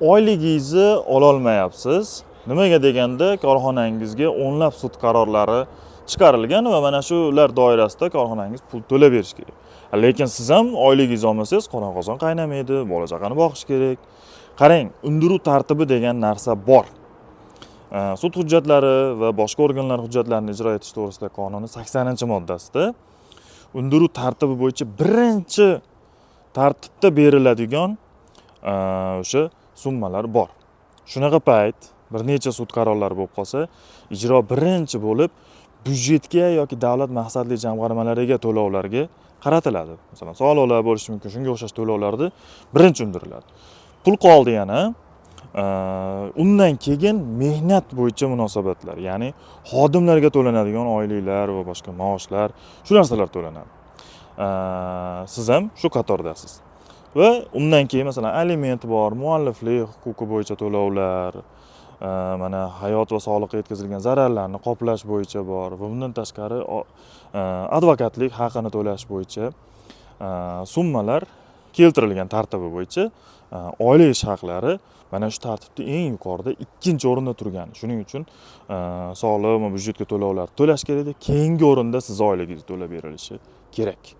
oyligingizni ololmayapsiz. Nimaga deganda korxonangizga o'nlab sud qarorlari chiqarilgan va mana shular doirasida korxonangiz pul to'lab berish kerak. Lekin siz ham oyligingizni olmasangiz qozon qozon qaynamaydi, bola chaqani boqish kerak. Qarang, undiruv tartibi degan narsa bor. Sud hujjatlari va boshqa organlar hujjatlarini ijro etish to'g'risidagi qonunning 80-moddasida undiruv tartibi bo'yicha birinchi tartibda beriladigan o'sha summalar bor. Shunaqa payt bir necha sud qarorlari bo'lib qolsa, ijro birinchi bo'lib byudjetga yoki davlat maqsadli jamg'armalariga to'lovlarga qaratiladi. Masalan, soliqlar bo'lishi mumkin, shunga o'xshash to'lovlarni birinchi undiriladi. Pul qoldi yana. Undan keyin mehnat bo'yicha munosabatlar, ya'ni xodimlarga to'lanadigan oyliklar va boshqa maoshlar, shu narsalar to'lanadi. Siz ham shu qatordasiz. Va undan keyin masalan aliment bor, mualliflik huquqi bo'yicha to'lovlar, mana hayot va sog'liqqa yetkazilgan zararlarni qoplash bo'yicha bor va bundan tashqari advokatlik haqini to'lash bo'yicha summalar keltirilgan tartibi bo'yicha oylik ish haqlari mana shu tartibda eng yuqorida 2-o'rinda turgan. Shuning uchun soliq va byudjetga to'lovlar to'lash kerak, keyingi o'rinda siz oyligingiz to'lab berilishi kerak.